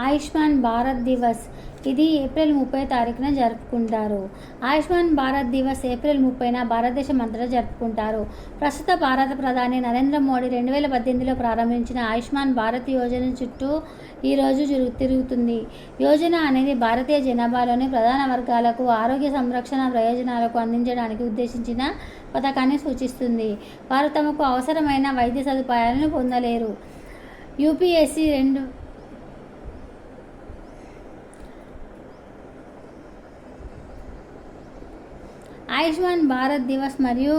ఆయుష్మాన్ భారత్ దివస్. ఇది ఏప్రిల్ 30 తారీఖున జరుపుకుంటారు. ఆయుష్మాన్ భారత్ దివస్ ఏప్రిల్ 30న భారతదేశం అంతటా జరుపుకుంటారు. ప్రస్తుత భారత ప్రధాని నరేంద్ర మోడీ 2018లో ప్రారంభించిన ఆయుష్మాన్ భారత్ యోజన చుట్టూ ఈరోజు తిరుగుతుంది. యోజన అనేది భారతీయ జనాభాలోని ప్రధాన వర్గాలకు ఆరోగ్య సంరక్షణ ప్రయోజనాలకు అందించడానికి ఉద్దేశించిన పథకాన్ని సూచిస్తుంది. వారు తమకు అవసరమైన వైద్య సదుపాయాలను పొందలేరు. యూపీఎస్సీ ఆయుష్మాన్ భారత్ దివస్ మరియు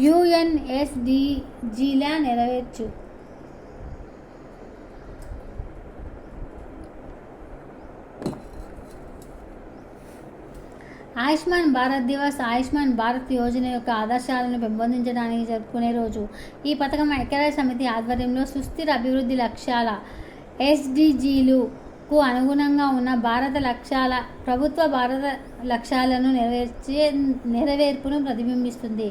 యుఎన్ఎస్డిజిల నెరవేర్చు. ఆయుష్మాన్ భారత్ దివస్ ఆయుష్మాన్ భారత్ యోజన యొక్క ఆదర్శాలను పెంపొందించడానికి జరుపుకునే రోజు. ఈ పథకం ఐక్యరాజ్య సమితి ఆధ్వర్యంలో సుస్థిర అభివృద్ధి లక్ష్యాల ఎస్డిజిలకు అనుగుణంగా ఉన్న ప్రభుత్వ భారత లక్ష్యాలను నెరవేర్పును ప్రతిబింబిస్తుంది.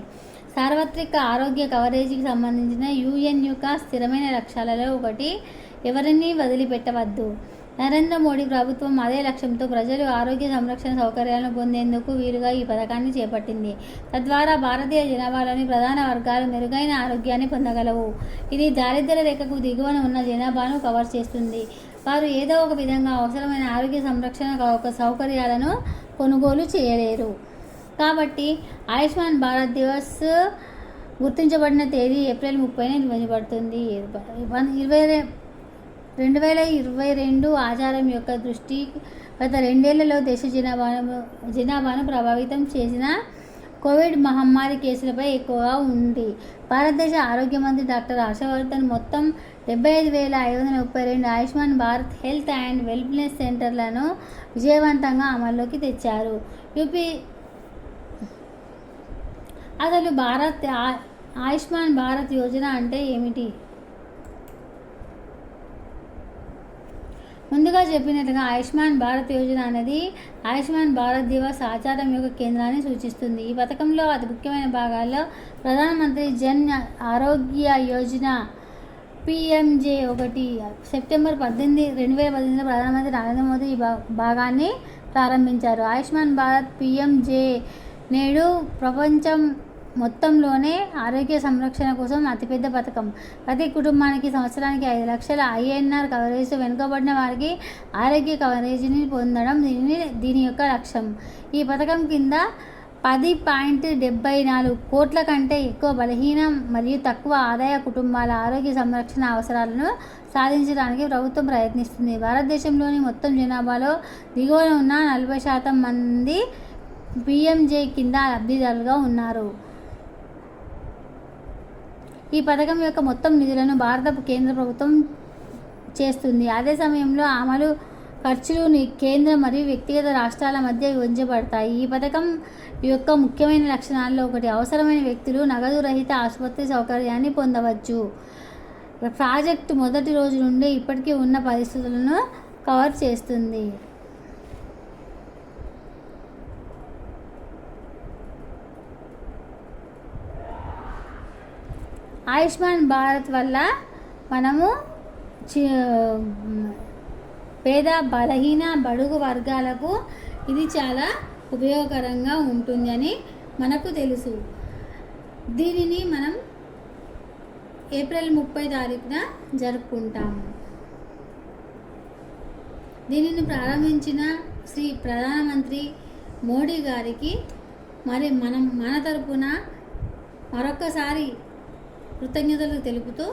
సార్వత్రిక ఆరోగ్య కవరేజీకి సంబంధించిన యుఎన్ యొక్క స్థిరమైన లక్ష్యాలలో ఒకటి ఎవరినీ వదిలిపెట్టవద్దు. నరేంద్ర మోడీ ప్రభుత్వం అదే లక్ష్యంతో ప్రజలు ఆరోగ్య సంరక్షణ సౌకర్యాలను పొందేందుకు వీలుగా ఈ పథకాన్ని చేపట్టింది. తద్వారా భారతీయ జనాభాలోని ప్రధాన వర్గాలు మెరుగైన ఆరోగ్యాన్ని పొందగలవు. ఇది దారిద్ర్య రేఖకు దిగువన ఉన్న జనాభాను కవర్ చేస్తుంది. వారు ఏదో ఒక విధంగా అవసరమైన ఆరోగ్య సంరక్షణ సౌకర్యాలను కొనుగోలు చేయలేరు. కాబట్టి ఆయుష్మాన్ భారత్ దివస్ గుర్తించబడిన తేదీ ఏప్రిల్ 30న నిర్వహించబడుతుంది. 2022 ఆచారం యొక్క దృష్టి గత 2 ఏళ్లలో దేశ జనాభాను ప్రభావితం చేసిన కోవిడ్ మహమ్మారి కేసులపై ఎక్కువగా ఉంది. భారతదేశ ఆరోగ్య మంత్రి డాక్టర్ హర్షవర్ధన్ మొత్తం 75,532 Ayushman Bharat health and wellness సెంటర్లను విజయవంతంగా అమల్లోకి తెచ్చారు. అసలు ఆయుష్మాన్ భారత్ యోజన అంటే ఏమిటి? ముందుగా చెప్పినట్లుగా ఆయుష్మాన్ భారత్ యోజన అనేది ఆయుష్మాన్ భారత్ దివస్ ఆచారం యొక్క కేంద్రాన్ని సూచిస్తుంది. ఈ పథకంలో అతి ముఖ్యమైన భాగాల్లో ప్రధానమంత్రి జన్ ఆరోగ్య యోజన PMJ1 సెప్టెంబర్ 18, 2018లో ప్రధానమంత్రి నరేంద్ర మోదీ ఈ భాగాన్ని ప్రారంభించారు. ఆయుష్మాన్ భారత్ PMJ నేడు ప్రపంచం మొత్తంలోనే ఆరోగ్య సంరక్షణ కోసం అతిపెద్ద పథకం. ప్రతి కుటుంబానికి సంవత్సరానికి 5 లక్షల INR కవరేజ్, వెనుకబడిన వారికి ఆరోగ్య కవరేజీని పొందడం దీని యొక్క లక్ష్యం. ఈ పథకం కింద 10.74 కోట్ల కంటే ఎక్కువ బలహీన మరియు తక్కువ ఆదాయ కుటుంబాల ఆరోగ్య సంరక్షణ అవసరాలను సాధించడానికి ప్రభుత్వం ప్రయత్నిస్తుంది. భారతదేశంలోని మొత్తం జనాభాలో దిగువన ఉన్న 40% మంది PMJ కింద లబ్ధిదారులుగా ఉన్నారు. ఈ పథకం యొక్క మొత్తం నిధులను భారత కేంద్ర ప్రభుత్వం చేస్తుంది. అదే సమయంలో అమలు ఖర్చులు కేంద్ర మరియు వ్యక్తిగత రాష్ట్రాల మధ్య విభజించబడతాయి. ఈ పథకం యొక్క ముఖ్యమైన లక్షణాల్లో ఒకటి అవసరమైన వ్యక్తులు నగదు రహిత ఆసుపత్రి సౌకర్యాన్ని పొందవచ్చు. ప్రాజెక్టు మొదటి రోజు నుండి ఇప్పటికీ ఉన్న పరిస్థితులను కవర్ చేస్తుంది. ఆయుష్మాన్ భారత్ వల్ల మనము పేద, బలహీన, బడుగు వర్గాలకు ఇది చాలా ఉపయోగకరంగా ఉంటుందని మనకు తెలుసు. దీనిని మనం ఏప్రిల్ 30 తారీఖున జరుపుకుంటాము. దీనిని ప్రారంభించిన శ్రీ ప్రధానమంత్రి మోడీ గారికి మన తరపున మరొక్కసారి కృతజ్ఞతలు తెలుపుతూ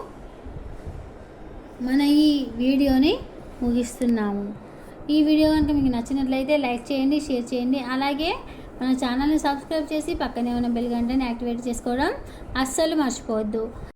మన ఈ వీడియోని ముగిస్తున్నాము. ఈ వీడియో కనుక మీకు నచ్చినట్లయితే లైక్ చేయండి, షేర్ చేయండి. అలాగే మన ఛానల్ని సబ్స్క్రైబ్ చేసి పక్కనే ఉన్న బెల్ గంటని యాక్టివేట్ చేసుకోవడం అస్సలు మర్చిపోవద్దు.